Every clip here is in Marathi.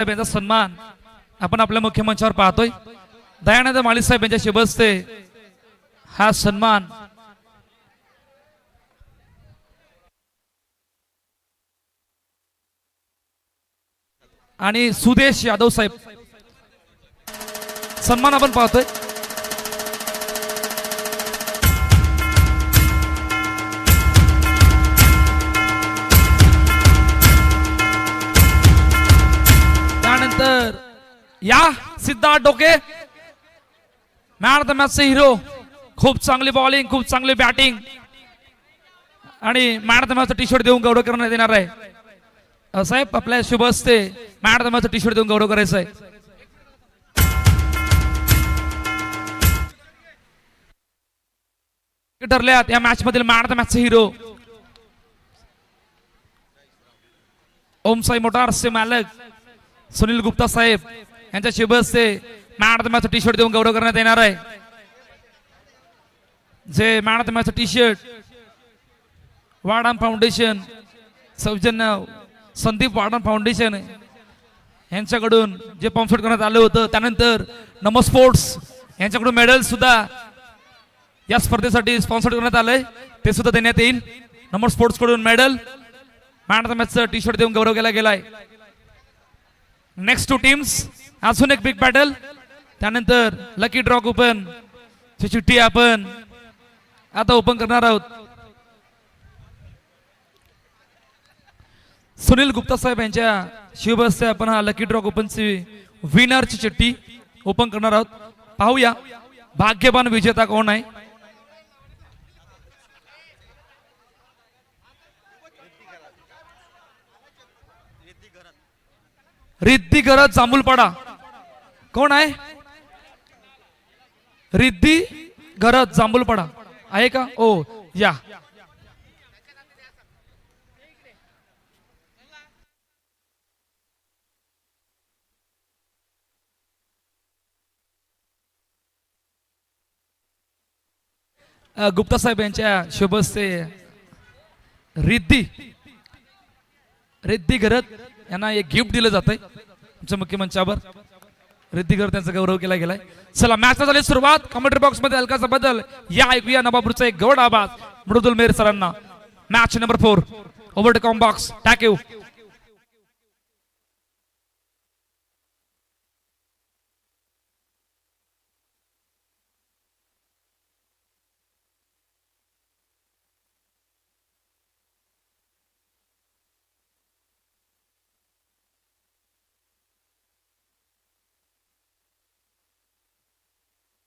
यांचा सन्मान आपण आपल्या मुख्य मंचावर पाहतोय। दयानंद माळी साहेब यांच्या शुभहस्ते हा सन्मान आणि सुदेश यादव साहेब सन्मान आपण पाहतोय। त्यानंतर या Siddharth Doke man of the मॅचचे हिरो, खूप चांगली बॉलिंग, खूप चांगली बॅटिंग आणि मॅन ऑफ द मॅचचा टी शर्ट देऊन गौरव करण्यात येणार आहे। साहेब आपल्या शुभ हस्ते मॅन ऑफ द मॅचचा टी शर्ट देऊन गौरव करायचा आहे। ठरल्यात या मॅच मधील मॅन ऑफ द मॅचचे हिरो ओम साई मोटार्सचे मालक सुनील गुप्ता साहेब यांच्या शुभ हस्ते मॅन ऑफ द मॅचचा टी शर्ट देऊन गौरव करण्यात येणार आहे। जे मॅन ऑफ द मॅचचा टी शर्ट वाडाम फाउंडेशन सौजन्य संदीप वाडाम फाउंडेशन यांच्याकडून जे स्पॉन्सर करण्यात आलं होतं, त्यानंतर नमो स्पोर्ट्स यांच्याकडून मेडल सुद्धा या स्पर्धेसाठी स्पॉन्सर करण्यात आलंय, ते सुद्धा देण्यात येईल। नमो स्पोर्ट्स कडून मेडल मॅन ऑफ द मॅचचा टी शर्ट देऊन गौरव केला गेलाय। नेक्स्ट टू टीम्स अजून एक बिग बॅटल, त्यानंतर लकी ड्रॉ ओपन ची चिठ्ठी आपण आता ओपन करणार आहोत। सुनील गुप्ता साहेब यांच्या शुभ हस्ते आपण हा लकी ड्रॉ ओपनची विनरची चिठ्ठी ओपन करणार आहोत। पाहूया भाग्यवान विजेता कोण आहे। रिद्धी घरत जांभूलपाडा कोण आहे? रिद्धी घरत जांभूलपाडा आहे का? ओ या गुप्ता साहेब यांच्या शुभ हस्ते रिद्धी घरत यांना एक गिफ्ट दिलं जातंय आमच्या मुख्यमंचावर। रिद्धी घरत यांचा गौरव केला गेलाय। चला मॅचला झाली सुरुवात। कमेंट्री बॉक्स मध्ये हलकासा बदल या ऐकूया नवापूरचा एक गौड आवाज मृदुल मेहर सरांना। Match number 4 over to com box thank you.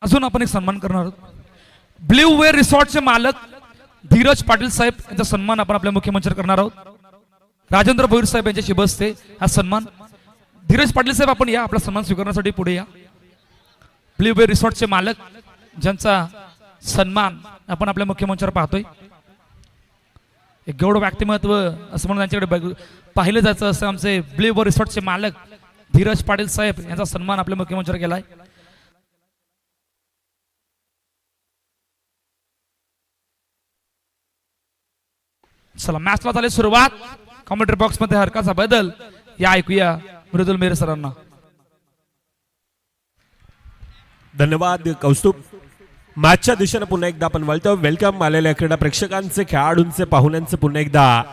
अजून आपण एक सन्मान करणार आहोत। ब्ल्यू वेअर रिसॉर्टचे मालक धीरज पाटील साहेब यांचा सन्मान आपण आपल्या मुख्यमंचावर करणार आहोत। राजेंद्र भोईर साहेब यांच्या शुभ हस्ते हा सन्मान। धीरज पाटील साहेब आपण या आपला सन्मान स्वीकारण्यासाठी पुढे या। ब्ल्यू वेअर रिसॉर्टचे मालक ज्यांचा सन्मान आपण आपल्या मुख्यमंचावर पाहतोय। एक गौरव व्यक्तिमत्व असं म्हणून त्यांच्याकडे पाहिलं जायचं असं आमचे ब्ल्यू वेअर रिसॉर्टचे मालक धीरज पाटील साहेब यांचा सन्मान आपल्या मुख्यमंचावर केलाय। चला मॅचला झाली सुरुवात। कमेंट्री बॉक्स मध्ये हरकाचा बदल या ऐकूया मृदुल मेहर सरांना। धन्यवाद कौस्तुभ। मॅचच्या दिशेने पुन्हा एकदा आपण वळतो। वेलकम आलेल्या क्रीडा प्रेक्षकांचे, खेळाडूंचे, पाहुण्यांचे पुन्हा एकदा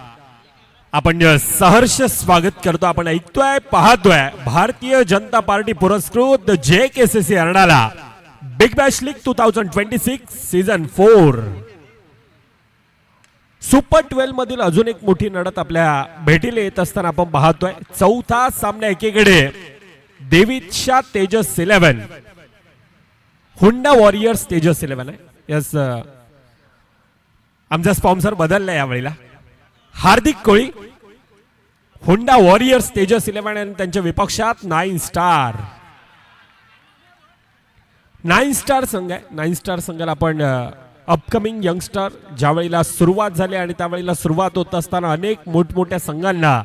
आपण सहर्ष स्वागत करतो। आपण ऐकतोय पाहतोय भारतीय जनता पार्टी पुरस्कृत JKCC Arnala big Bash league 2026 season 4 super 12 मधील अजून एक मोठी लढत आपल्या भेटीला येत असताना आपण पाहतोय। चौथा सामना एकीकडे देवीच्या तेजस 11 हुंडा वॉरियर्स तेजस 11 आहे। यस आमचा स्पॉन्सर बदलला यावेळेला। हार्दिक कोळी हुंडा वॉरियर्स तेजस 11 आणि त्यांच्या विपक्षात 9 स्टार संघ आहे। 9 स्टार संघाला आपण अपकमिंग यंगस्टर ज्यावेळेला सुरुवात झाली आणि त्यावेळेला सुरुवात होत असताना अनेक मोठमोठ्या संघांना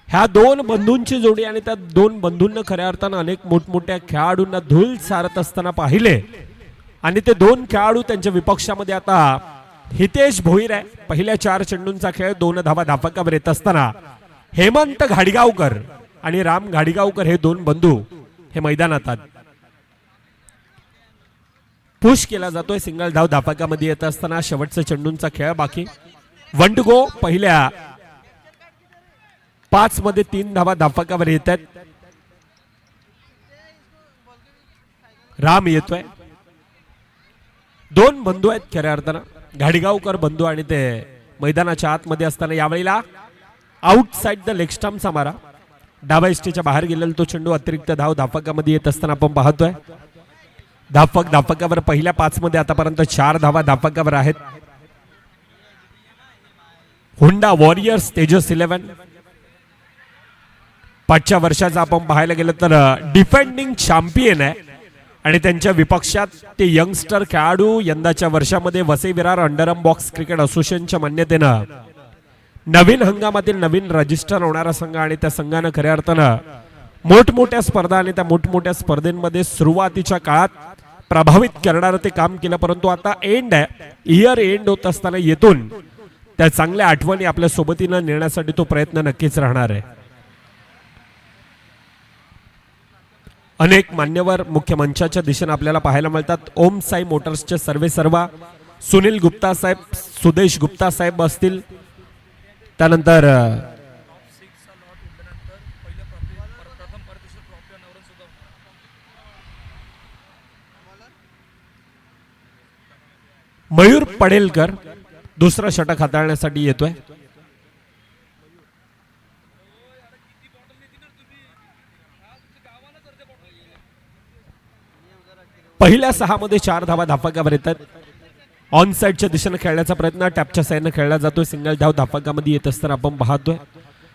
ह्या दोन बंधूंची जोडी आणि त्या दोन बंधूंना खऱ्या अर्थानं अनेक मोठमोठ्या खेळाडूंना धूळ सारत असताना पाहिले आणि ते दोन खेळाडू त्यांच्या विपक्षामध्ये आता हितेश भोईर आहे। पहिल्या 4 चेंडूंचा खेळ 2 धावा धापकावर येत असताना हेमंत घाडगावकर आणि राम घाडीगावकर हे दोन बंधू हे मैदानात आहेत. पुश केला जातोय. सिंगल धाव धापाकामध्ये येत असताना शेवटचा चेंडूंचा खेळ बाकी. 1 to go. पहिल्या 5 मध्ये 3 धावा धापाकावर येत आहेत. राम येतोय. दोन बंधू आहेत खऱ्या अर्थानं, घाडीगावकर बंधू आणि ते मैदानाच्या आतमध्ये असताना यावेळेला आउटसाइड द लेग स्टंपचा मारा. डाव्या इष्टीच्या बाहेर गेलेला तो चेंडू अतिरिक्त धाव धापकामध्ये येत असताना आपण पाहतोय. धापकावर पहिल्या 5 मध्ये आतापर्यंत 4 धावा धापकावर आहेत. होंडा वॉरियर्स तेजस 11 5च्या वर्षाचा आपण पाहायला गेलं तर डिफेंडिंग चॅम्पियन आहे आणि त्यांच्या विपक्षात ते यंगस्टर खेळाडू यंदाच्या वर्षामध्ये Vasai Virar underarm box cricket असोसिएशनच्या मान्यतेनं नवीन हंगामातील नवीन रजिस्टर होणारा संघ आणि त्या संघानं खऱ्या अर्थानं मोठमोठ्या स्पर्धा आणि त्या मोठमोठ्या स्पर्धेमध्ये सुरुवातीच्या काळात प्रभावित करणारं ते काम केलं. परंतु आता एंड आहे, इयर एंड होत असताना येथून त्या चांगल्या आठवणी आपल्या सोबतीनं नेण्यासाठी तो प्रयत्न नक्कीच राहणार आहे. अनेक मान्यवर मुख्य मंचाच्या दिशेने आपल्याला पाहायला मिळतात. ओम साई मोटर्सचे सर्वेसर्वा सुनील गुप्ता साहेब, सुदेश गुप्ता साहेब असतील, त्यानंतर मयूर पडेलकर दुसरा षटक हाताळण्यासाठी येतोय. पहिल्या 6 मध्ये 4 धावा धापकावर येतात. ऑन साइडच्या दिशेने खेळण्याचा प्रयत्न टॅपच्या साईडने खेळला जातोय. सिंगल धाव धापकामध्ये येत असताना आपण पाहतोय.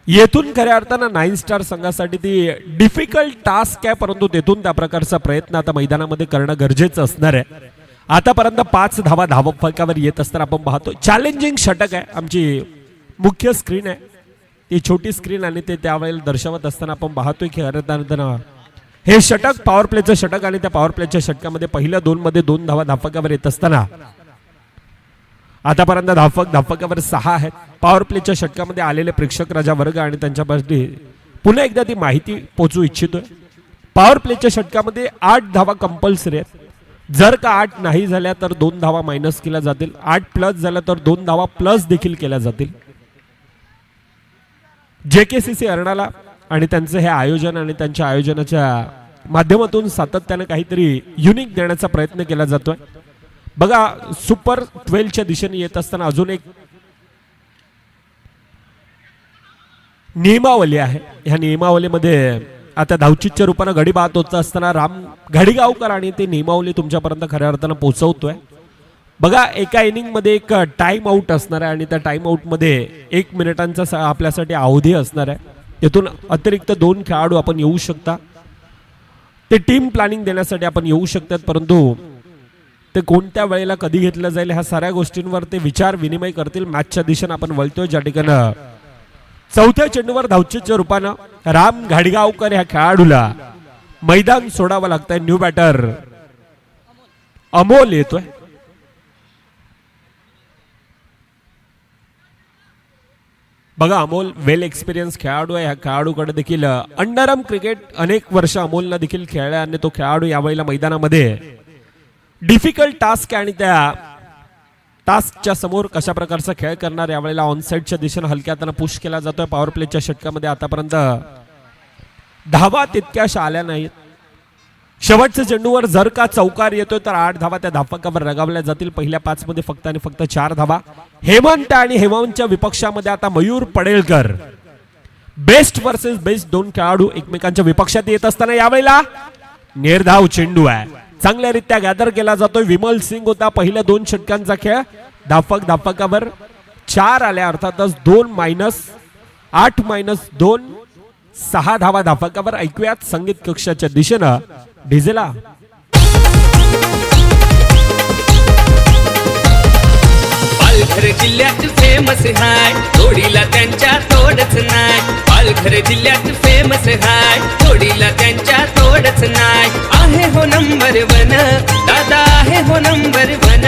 येथून खऱ्या अर्थानं 9 स्टार संघासाठी ती डिफिकल्ट टास्क आहे, परंतु तेथून त्या प्रकारचा प्रयत्न आता मैदानामध्ये करणं गरजेचं असणार आहे. आतापर्यंत 5 धावा धापकावर येत असताना आपण पाहतो. चॅलेंजिंग षटक आहे. आमची मुख्य स्क्रीन आहे ती छोटी स्क्रीन आणि ते त्यावेळेला दर्शवत असताना आपण पाहतोय की खऱ्या अर्थानं हे षटक पॉवर प्लेचं षटक आणि त्या पॉवर प्लेच्या षटकामध्ये पहिल्या 2 मध्ये 2 धावा धापकावर येत असताना आतापर्यंत धापकावर 6 आहेत. पॉवर प्लेच्या षटकामध्ये आलेले प्रेक्षक राजा वर्ग आणि त्यांच्यापाशी पुन्हा एकदा ती माहिती पोहोचू इच्छितोय. पॉवर प्लेच्या षटकामध्ये 8 धावा कंपल्सरी आहेत. जर का 8 नाही झाल्या तर 2 धावा मायनस केल्या जातील. 8 प्लस झाल्या तर 2 धावा प्लस देखील केल्या जातील. JKCC अर्णाला आणि त्यांचं हे आयोजन आणि त्यांच्या आयोजनाच्या माध्यमातून सातत्याने काहीतरी युनिक देण्याचा प्रयत्न केला जातोय. बघा सुपर 12च्या दिशेने येत असताना अजून एक नियमावली आहे. ह्या नियमावलीमध्ये आता धावचीच्या रूपानं गडी बाद होत असताना राम घाडीगावकर आणि ते नियमावली तुमच्यापर्यंत खऱ्या अर्थानं पोहोचवतोय. बघा एका इनिंग मध्ये एक टाइम आउट असणार आहे आणि त्या टाइम आउट मध्ये 1 मिनिटांचा आपल्यासाठी अवधी असणार आहे. येथून अतिरिक्त 2 खेळाडू आपण येऊ शकता. ते टीम प्लॅनिंग देण्यासाठी आपण येऊ शकतात, परंतु ते कोणत्या वेळेला कधी घेतलं जाईल ह्या साऱ्या गोष्टींवर ते विचार विनिमय करतील. मॅचच्या दिशेने आपण वळतोय ज्या ठिकाणी चौथ्या चेंडूवर धावचीच्या रूपानं राम घाडीगावकर ह्या खेळाडूला मैदान सोडावं लागतंय. न्यू बॅटर अमोल येतोय. बघा अमोल वेल एक्सपिरियन्स खेळाडू आहे. ह्या खेळाडूकडे देखील अंडरआर्म क्रिकेट अनेक वर्ष अमोलला देखील खेळला आणि तो खेळाडू यावेळेला मैदानामध्ये डिफिकल्ट टास्क आहे आणि त्या टास्कच्या समोर कशा प्रकारचा खेळ करणार यावेळेला ऑनसाइडच्या दिशेने हलक्या हाताने पुश केला जातोय. पॉवर प्लेच्या षटकामध्ये आतापर्यंत धावा तितक्याशा आल्या नाहीत. शेवटच्या चेंडूवर जर का चौकार येतोय तर 8 धावा त्या धापकावर रगावल्या जातील. पहिल्या 5 मध्ये फक्त आणि फक्त 4 धावा. हेमंत आणि हेमंतच्या विपक्षामध्ये आता मयूर पडेलकर बेस्ट वर्सेस बेस्ट 2 खेळाडू एकमेकांच्या विपक्षात येत असताना यावेळेला निर्धाव चेंडू आहे. चांगल्यारीत्या गॅदर केला जातोय. विमल सिंग होता. पहिल्या 2 षटकांचा खेळ धापकावर 4 आल्या, अर्थातच 2 मायनस 8 मायनस 2 6 धावा धापकावर. ऐकूयात संगीत कक्षाच्या दिशेनं डिझेला. पालघर जिल्ह्यात फेमस हाय, जोडीला त्यांच्या तोडच नाय. पालघर जिल्ह्यात फेमस हाय, जोडीला त्यांच्या तोडच नाय. आहे हो नंबर 1 दादा, आहे हो नंबर 1.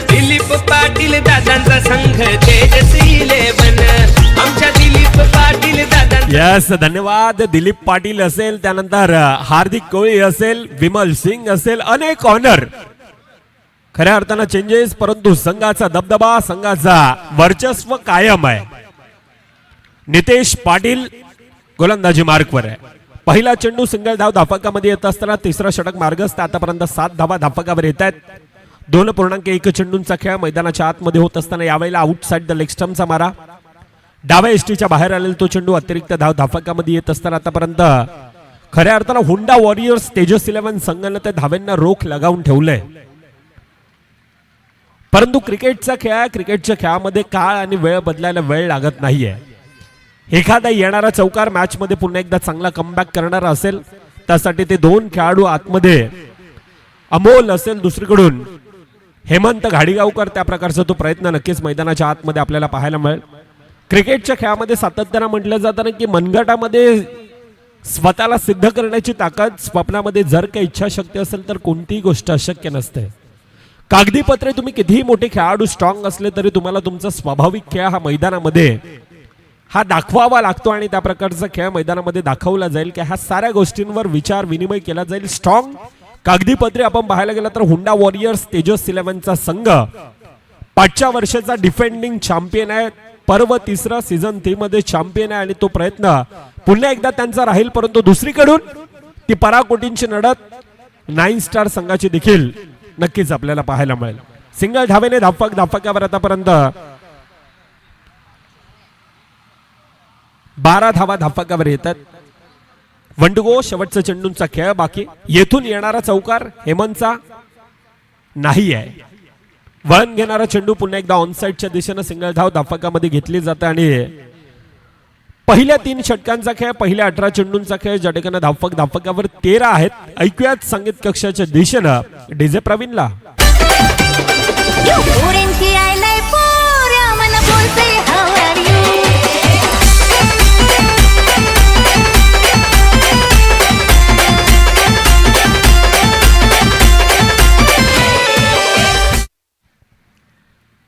दिलीप पाटील दादांचा संघ तेजस 11. आमच्या दिलीप पाटील दादा यस, धन्यवाद. दिलीप पाटील असेल, त्यानंतर हार्दिक कोहली असेल, विमल सिंग असेल, अनेक ऑनर. खऱ्या अर्थानं चेंजेस, परंतु संघाचा दबदबा, संघाचा वर्चस्व कायम आहे. नितेश पाटील गोलंदाजी मार्कवर आहे. पहिला चेंडू सिंगल धाव धाफकामध्ये येत असताना तिसरा षटक मार्गस्थ. आतापर्यंत 7 धावा धाफकावर येत आहेत. 2.1 चेंडूंचा खेळ मैदानाच्या आतमध्ये होत असताना यावेळेला आउटसाइड द लेग स्टंपचा मारा. डाव्या एसटीच्या बाहेर आलेला तो चेंडू अतिरिक्त धाव धाफकामध्ये येत असताना आतापर्यंत खऱ्या अर्थानं हुंडा वॉरियर्स तेजस 11 संघानं त्या धाव्यांना रोख लगावून ठेवलंय. परंतु क्रिकेटचा खेळ आहे. क्रिकेटच्या खेळामध्ये काळ आणि वेळ बदलायला वेळ लागत नाहीये. एखादा येणारा चौकार मॅच मध्ये पुन्हा एकदा चांगला कमबॅक करणारा असेल, त्यासाठी ते 2 खेळाडू आतमध्ये अमोल असेल, दुसरीकडून हेमंत घाडीगावकर, त्या प्रकारचा तो प्रयत्न नक्कीच मैदानाच्या आतमध्ये आपल्याला पाहायला मिळेल. क्रिकेटच्या खेळामध्ये सातत्यानं म्हटलं जातं ना की मनगटामध्ये स्वतःला सिद्ध करण्याची ताकद, स्वप्नामध्ये जर काही इच्छाशक्ती असेल तर कोणतीही गोष्ट अशक्य नसते. कागदी पत्रे तुम्ही कितीही मोठे खेळाडू स्ट्रॉंग असले तरी तुम्हाला तुमचा स्वाभाविक खेळ हा मैदानामध्ये हा दाखवावा लागतो आणि त्या प्रकारचा खेळ मैदानामध्ये दाखवला जाईल की ह्या साऱ्या गोष्टींवर विचार विनिमय केला जाईल. स्ट्रॉंग कागदी पत्रे आपण पाहायला गेला तर हुंडा वॉरियर्स तेजस 11चा संघ 5च्या वर्षाचा डिफेंडिंग चॅम्पियन आहे. पर्व 3 सीझन 3 मध्ये चॅम्पियन आहे आणि तो प्रयत्न पुन्हा एकदा त्यांचा राहील. परंतु दुसरीकडून ती पराकोटींची लढत 9 स्टार संघाची देखील नक्कीच आपल्याला पाहायला मिळेल. सिंगल धावेने धाफकावर आतापर्यंत 12 धावा धाफकावर येतात. वंडगो शेवटचा चेंडूंचा खेळ बाकी. येथून येणारा चौकार हेमंतचा नाही आहे. वळण घेणारा चेंडू पुन्हा एकदा ऑनसाइडच्या दिशेने सिंगल धाव धाफकामध्ये घेतली जाते आणि पहिल्या 3 षटकांचा खेळ, पहिल्या 18 चेंडूंचा खेळ, ज्या ठिकाणी धाफकावर 13 आहेत. ऐकूयात संगीत कक्षाच्या दिशेनं डीजे प्रवीणला.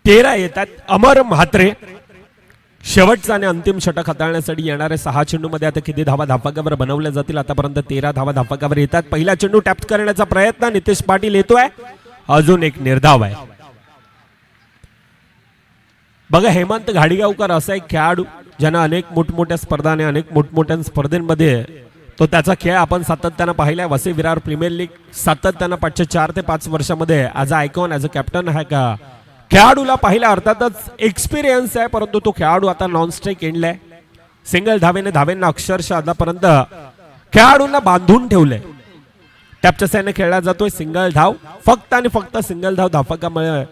तेरा येतात. अमर म्हात्रे शेवटचा आणि अंतिम षटक हाताळण्यासाठी येणारे 6 चेंडूमध्ये आता किती धावा धाफकावर बनवल्या जातील? आतापर्यंत 13 धावा धाफकावर येतात. पहिला चेंडू टॅप करण्याचा प्रयत्न नितेश पाटील येतोय. अजून एक निर्धाव आहे. बघा, हेमंत घाडीगावकर असा एक खेळाडू ज्यानं अनेक मोठमोठ्या स्पर्धा आणि अनेक मोठमोठ्या स्पर्धेमध्ये तो त्याचा खेळ आपण सातत्यानं पाहिलाय. वसई विरार प्रीमियर लीग सातत्यानं 4 ते 5 वर्षामध्ये as a icon, as a captain आहे का खेळाडूला पाहिला. अर्थातच एक्सपिरियन्स आहे, परंतु तो खेळाडू आता नॉन स्ट्राईक एंडलाय. सिंगल धावेंना अक्षरशः आतापर्यंत खेळाडूंना बांधून ठेवलंय. टॅपच्या साईने खेळला जातोय. सिंगल धाव फक्त आणि फक्त सिंगल धाव धाफकामुळे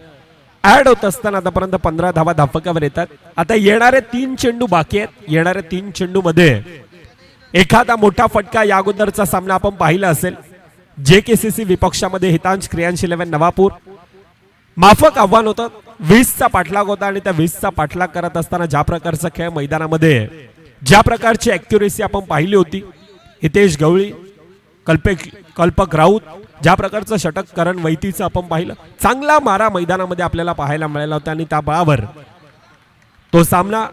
ऍड होत असताना आतापर्यंत 15 धावा धाफकावर येतात. आता येणारे 3 चेंडू बाकी आहेत. येणाऱ्या 3 चेंडू मध्ये एखादा मोठा फटका या अगोदरचा सामना आपण पाहिला असेल. JKCC विपक्षामध्ये हितांश क्रियांश 11 नवापूर माफक आव्हान होतं. 20चा पाठलाग होता आणि त्या 20चा पाठलाग करत असताना ज्या प्रकारचा खेळ मैदानामध्ये, ज्या प्रकारची ऍक्युरेसी आपण पाहिली होती, हितेश गवळी, कल्पक राऊत, ज्या प्रकारचं षटक करण वैतीचं आपण पाहिलं, चांगला मारा मैदानामध्ये आपल्याला पाहायला मिळाला होता आणि त्या बळावर तो सामना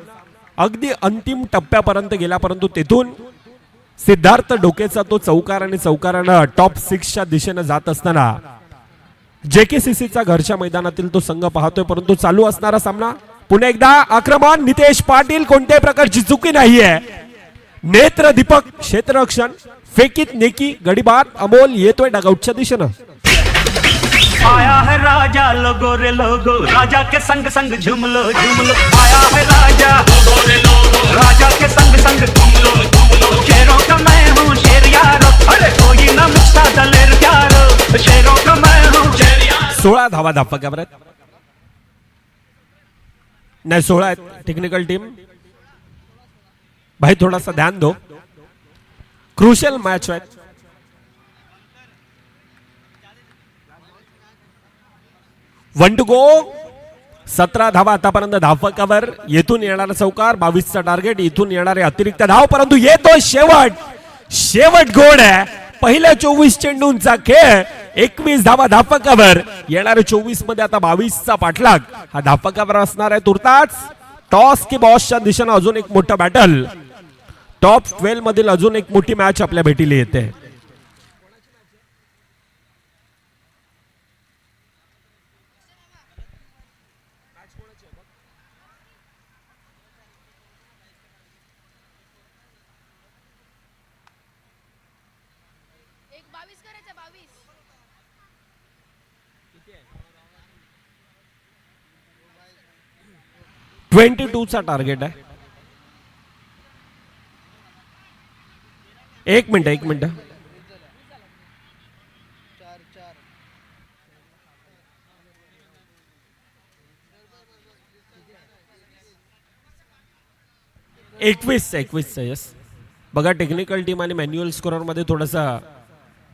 अगदी अंतिम टप्प्यापर्यंत गेला. परंतु तेथून सिद्धार्थ डोकेचा तो चौकार आणि चौकारानं टॉप 6च्या दिशेनं जात असताना JKCCचा घरच्या मैदानातील तो संघ पाहतोय. परंतु चालू असणारा सामना पुन्हा एकदा आक्रमण नितेश पाटील, कोणत्याही प्रकारची चुकी नाहीये. नेत्र दीपक क्षेत्ररक्षण, फेकीत नेकी, गडीबाद. अमोल येतोय डगआउटच्या दिशेनं. आया है राजा लोगो रे लोगो, राजा के संग संग झुमलो झुमलो. आया है राजा लोगो रे लोगो, राजा के संग संग झुमलो झुमलो. शेरों का मैं हूँ शेर यारो, अरे कोई ना मुझसा दलेर यारो. शेरों का मैं हूँ शेर यारो. 16 धावा धाफकावर आहेत. नाही 16 आहेत. टेक्निकल टीम भाई थोडासा ध्यान दो. क्रुशियल मॅच आहे. वंडगो 17 धावा आतापर्यंत धाफकावर. येथून येणारा चौकार, 22चा टार्गेट, इथून येणारे अतिरिक्त धाव. परंतु येतो शेवट गोड आहे. पहिल्या 24 चेंडूंचा खेळ, 21 धावा धाफकावर. येणारे 24 मध्ये आता 22चा पाठलाग हा धाफकावर असणार आहे. तुर्ताच टॉस की बॉसच्या दिशेनं अजून एक मोठं बॅटल. टॉप 12 मधील अजून एक मोठी मॅच आपल्या भेटीला येते. एक 22 करायचं 22. 22 चा टार्गेट आहे. एक मिनिट. एकवीस यस. बघा टेक्निकल टीम आणि मॅन्युअल स्कोअर मध्ये थोडासा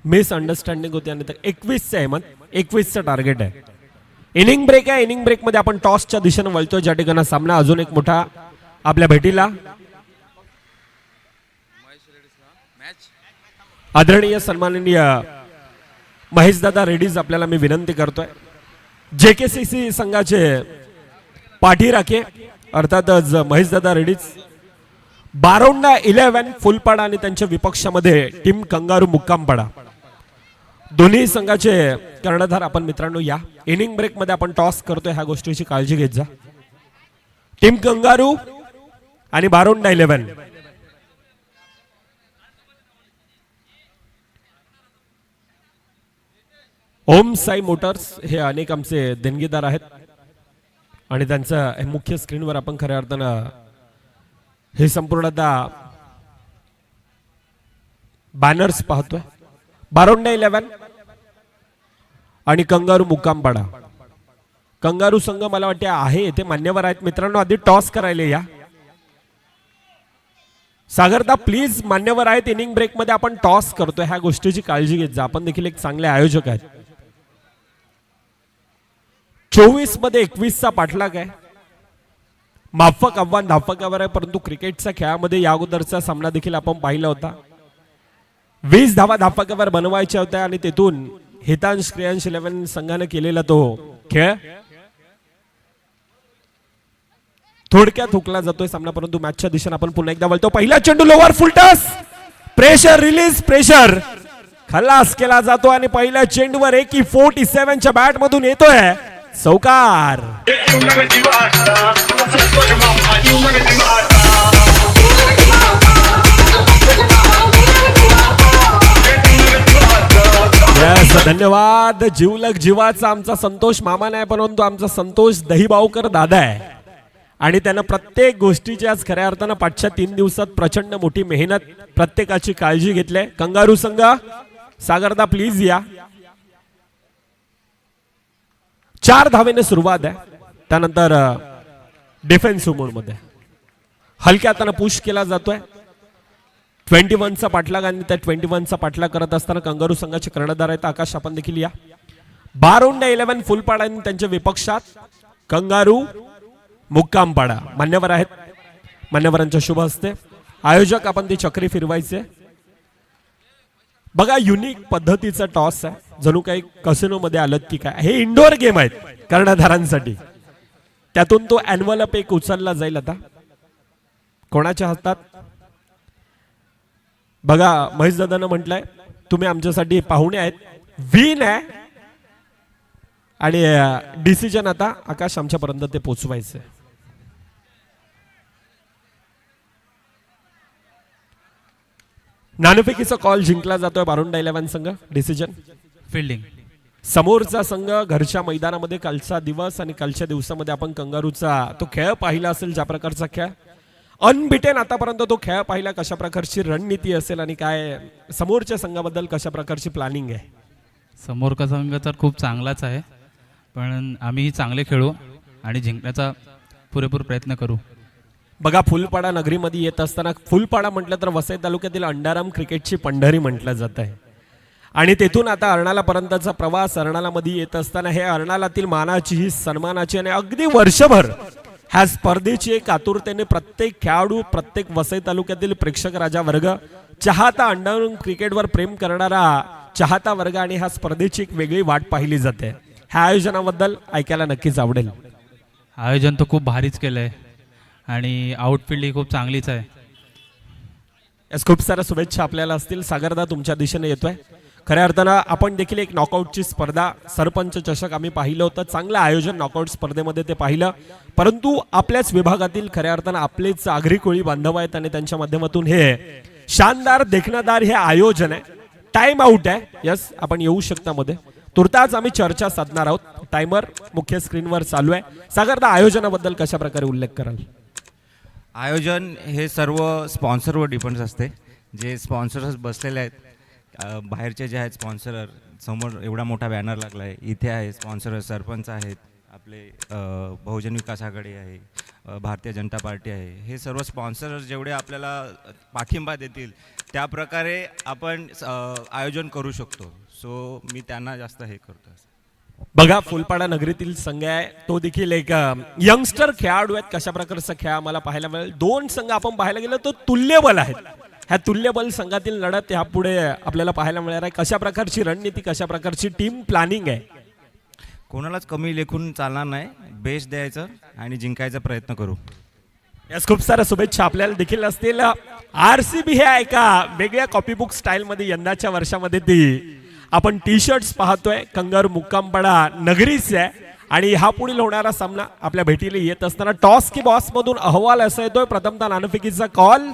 मिसअंडरस्टँडिंग होती आणि 21 आहे. मग 21चं टार्गेट आहे. इनिंग ब्रेक आहे. इनिंग ब्रेक मध्ये आपण टॉसच्या दिशेने वळतोय, ज्या ठिकाणी सामना अजून एक मोठा आपल्या भेटीला. आदरणीय सन्माननीय महेशदादा रेड्डीज आपल्याला मी विनंती करतोय, JKCC संघाचे पाठीराखे अर्थातच महेशदादा रेड्डीज, बारोंडा 11 फुलपाडा आणि त्यांच्या विपक्षामध्ये टीम कंगारू मुक्कामपाडा, दोन्ही संघाचे कर्णधार आपण मित्रांनो या. इनिंग ब्रेक मध्ये आपण टॉस करतोय, ह्या गोष्टीची काळजी घेत जा. टीम कंगारू आणि बारोंडा 11. ओम साई मोटर्स हे अनेक आमचे देणगीदार आहेत आणि त्यांचं हे मुख्य स्क्रीनवर आपण खऱ्या अर्थानं हे संपूर्णतः बॅनर्स पाहतोय. बारोंडा 11 आणि कंगारू मुक्कामपाडा. कंगारू संघ मला वाटते आहे ते मान्यवर आहेत मित्रांनो. आधी टॉस करायला या. सागरदा प्लीज मान्यवर आहेत. इनिंग ब्रेक मध्ये आपण टॉस करतोय, ह्या गोष्टीची काळजी घेत जा. आपण देखील एक चांगले आयोजक आहेत. 24 मध्ये 21चा पाठलाग आहे. माफक आव्हान धाफकावर आहे, परंतु क्रिकेटच्या खेळामध्ये या अगोदरचा सामना देखील आपण पाहिला होता. 20 धावा धाफकावर बनवायच्या होत्या आणि तेथून हितांश क्रियांश 11 संघाने केलेला तो खेळ थोडक्यात हुकला जातोय सामना, परंतु मॅचच्या दिशेने आपण पुन्हा एकदा वळतो. पहिला चेंडू lower full toss, pressure release, pressure खलास केला जातो आणि पहिल्या चेंडूवर AK-47 च्या बॅट मधून येतोय चौकार. धन्यवाद. जीवलग जीवाचा आमचा संतोष मामा नाही, परंतु आमचा संतोष दहीबावकर दादा आहे आणि त्यानं प्रत्येक गोष्टीची आज खऱ्या अर्थानं पाठच्या 3 दिवसात प्रचंड मोठी मेहनत, प्रत्येकाची काळजी घेतली. कंगारू संघ सागरदा प्लीज या. 4 धावेने सुरुवात आहे. त्यानंतर डिफेन्सिव्ह मोड मध्ये हलक्या हाताने पुश केला जातोय. 21चा पाठलाग आणि त्या 21चा पाठलाग करत असताना कंगारू संघाचे कर्णधार आहेत आकाश. आपण देखील या. बारोंडा 11 फुलपाडा आणि त्यांच्या विपक्षात कंगारू मुक्कामपाडा मान्यवर आहेत. मान्यवरांच्या शुभ हस्ते आयोजक आपण ती चक्री फिरवायचे. बघा युनिक पद्धतीचा टॉस आहे, जणू काही कसिनो मध्ये आलं की काय. हे इंडोर गेम आहेत कर्णधारांसाठी, त्यातून तो एन्व्हलप एक उचलला जाईल. आता कोणाच्या हातात बघा, महेश दादानं म्हटलंय तुम्ही आमच्यासाठी पाहुणे आहेत. विन आहे आणि डिसिजन आता आकाश आमच्यापर्यंत ते पोचवायचं. नाणेफेकीचा कॉल जिंकला जातोय बारोंडा 11 संघ. Decision fielding. समोरचा संघ घरच्या मैदानामध्ये कालचा दिवस आणि कालच्या दिवसामध्ये आपण कंगारूचा तो खेळ पाहिला असेल, ज्या प्रकारचा खेळ अनबिटेन आतापर्यंत तो खेळ पाहिला, कशा प्रकारची रणनीती असेल आणि काय समोरच्या संघाबद्दल कशा प्रकारची प्लॅनिंग आहे. समोरचा संघ तर खूप चांगलाच आहे, पण आम्हीही चांगले खेळू आणि जिंकण्याचा पुरेपूर प्रयत्न करू. बघा फुलपाडा नगरीमध्ये येत असताना, फुलपाडा म्हटलं तर वसई तालुक्यातील अंडाराम क्रिकेटची पंढरी म्हटलं जात आहे आणि तेथून आता अर्नाळापर्यंतचा प्रवास. अर्नाळामध्ये येत असताना हे अर्नाळातील मानाची ही सन्मानाची आणि अगदी वर्षभर ह्या स्पर्धेची एक आतुरतेने प्रत्येक खेळाडू, प्रत्येक वसई तालुक्यातील प्रेक्षक राजा वर्ग, चाहता अंडाराम क्रिकेटवर प्रेम करणारा चाहता वर्ग आणि ह्या स्पर्धेची एक वेगळी वाट पाहिली जाते. ह्या आयोजनाबद्दल ऐकायला नक्कीच आवडेल. आयोजन तर खूप भारीच केलंय आणि आउटफील्ड ही खूप चांगलीच आहे. यास खूप साऱ्या शुभेच्छा आपल्याला असतील. सागरदा तुमच्या दिशेने येतोय. खऱ्या अर्थानं आपण देखील एक नॉकआउटची स्पर्धा सरपंच चषक आम्ही पाहिलं होतं. चांगलं आयोजन नॉकआउट स्पर्धेमध्ये ते पाहिलं. परंतु आपल्याच विभागातील खऱ्या अर्थानं आपलेच आगरी कोळी बांधव आहेत आणि त्यांच्या माध्यमातून हे शानदार देखणादार हे आयोजन आहे. टाइम आउट आहे. यस, आपण येऊ शकता मध्ये. तुर्ताच आम्ही चर्चा साधणार आहोत. टायमर मुख्य स्क्रीनवर चालू आहे. सागरदा आयोजनाबद्दल कशा प्रकारे उल्लेख कराल? आयोजन हे सर्व स्पॉन्सरवर डिपेंड्स असते. जे स्पॉन्सर्स बसलेले आहेत, बाहेरचे जे आहेत स्पॉन्सर, समोर एवढा मोठा बॅनर लागला आहे, इथे आहे स्पॉन्सर, सरपंच आहेत आपले, बहुजन विकास आघाडी आहे, भारतीय जनता पार्टी आहे. हे सर्व स्पॉन्सर्स जेवढे आपल्याला पाठिंबा देतील त्या प्रकारे आपण आयोजन करू शकतो. सो मी त्यांना जास्त हे करतो. बघा, फुलपाडा नगरीतील संघ आहे, तो देखील एक यंगस्टर खेळाडू आहेत. कशा प्रकारचा खेळ आम्हाला पाहायला मिळेल. दोन संघ आपण पाहायला गेलो तर तुल्यबल आहेत. ह्या तुल्यबल संघातील लढत ह्या पुढे आपल्याला पाहायला मिळणार आहे. कशा प्रकारची रणनीती, कशा प्रकारची टीम प्लॅनिंग आहे. कोणालाच कमी लेखून चालणार नाही. बेस्ट द्यायचं आणि जिंकायचा प्रयत्न करू. यास खूप साऱ्या शुभेच्छा आपल्याला देखील असतील. RCB हे एका वेगळ्या कॉपीबुक स्टाईलमध्ये यंदाच्या वर्षामध्ये ती आपण टी शर्ट्स पाहतोय. कंगर मुक्कामपाडा नगरीच आहे आणि हा पुढील होणारा सामना आपल्या भेटीला येत असताना टॉस की बॉस मधून अहवाल असा येतोय. प्रथमतः नाणेफेकीचा कॉल.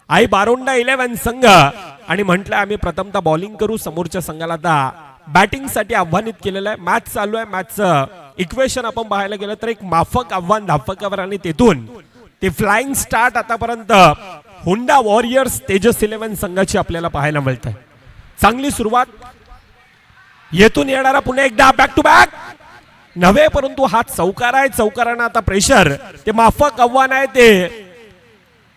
आई बारोंडा 11 संघ आणि म्हटलं आम्ही प्रथमतः बॉलिंग करू. समोरच्या संघाला आता बॅटिंग साठी आव्हानित केलेलं आहे. मॅच चालू आहे. मॅचचं इक्वेशन आपण पाहायला गेलं तर एक माफक आव्हान धाफकावर आणि तेथून ते फ्लाइंग स्टार्ट आतापर्यंत होंडा वॉरियर्स तेजस 11 संघाची आपल्याला पाहायला मिळते. चांगली सुरुवात. येथून येणारा पुन्हा एकदा बॅक टू बॅक नव्हे, परंतु हा चौकार आहे. चौकारानं आता प्रेशर. ते माफक आव्हान आहे. ते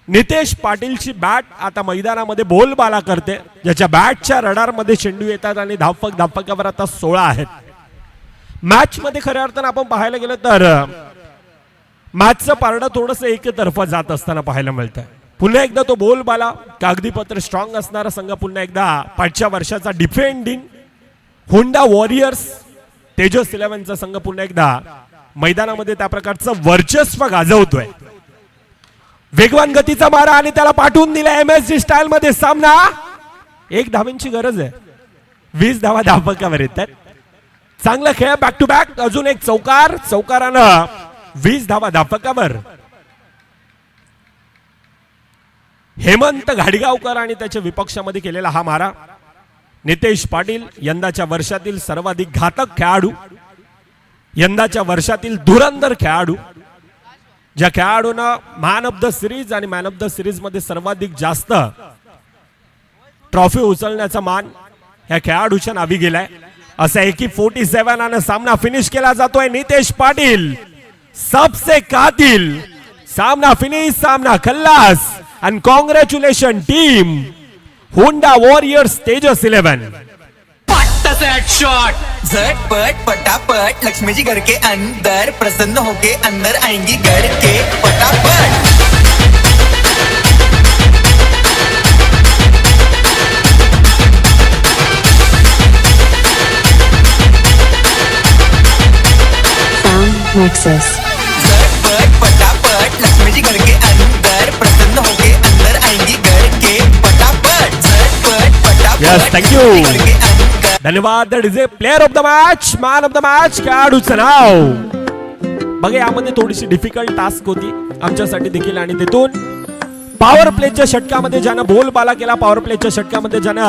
नितेश पाटीलची बॅट आता मैदानामध्ये बोलबाला करते, ज्याच्या बॅटच्या रडार मध्ये चेंडू येतात आणि धापकावर आता 16 आहेत. मॅच मध्ये खऱ्या अर्थानं आपण पाहायला गेलं तर मॅचचं पारडं थोडंसं एकतर्फा जात असताना पाहायला मिळतं. पुन्हा एकदा तो बोलबाला. कागदीपत्र स्ट्रॉंग असणारा संघ पुन्हा एकदा 5च्या वर्षाचा डिफेंडिंग होंडा वॉरियर्स तेजस 11चा संघ पुन्हा एकदा मैदानामध्ये त्या प्रकारचं वर्चस्व गाजवतोय. वेगवान गतीचा मारा आणि त्याला पाठवून दिला MSG स्टाईल मध्ये. सामना 1 धावांची गरज आहे. 20 धावा धापकावर येतात. चांगला खेळ. Back to back. अजून एक चौकार. चौकारानं 20 धावा धापकावर. हेमंत घाडगावकर आणि त्याच्या विपक्षामध्ये केलेला हा मारा. नितेश पाटील यंदाच्या वर्षातील सर्वाधिक घातक खेळाडू, यंदाच्या वर्षातील धुरंधर खेळाडू, ज्या खेळाडूंना मॅन ऑफ द सिरीज आणि मॅन ऑफ द सिरीज मध्ये सर्वाधिक जास्त ट्रॉफी उचलण्याचा मान ह्या खेळाडूच्या नावी गेलाय. असा एकी 47 आणि सामना फिनिश केला जातोय. नितेश पाटील सबसे कातिल. सामना फिनिश. सामना खल्लास. आणि congratulation team Honda warriors Tejas 11. Shot झटपट पटापट लक्ष्मी जी घर के अंदर प्रसन्न होके अंदर आएंगी घर के पटापट. झटपट पटापट लक्ष्मी जी घर के अंदर प्रसन्न होके अंदर आएंगी घर के पटापट. झटपट पटापट. Yes, thank you. धन्यवाद. That is a player of the match, man of the match, खेळाडूचं नाव. बघा, यामध्ये थोडीशी डिफिकल्ट टास्क होती आमच्यासाठी देखील. आणि तिथून पॉवर प्लेच्या षटकामध्ये ज्यानं बोलबाला केला, पॉवर प्लेच्या षटकामध्ये ज्यानं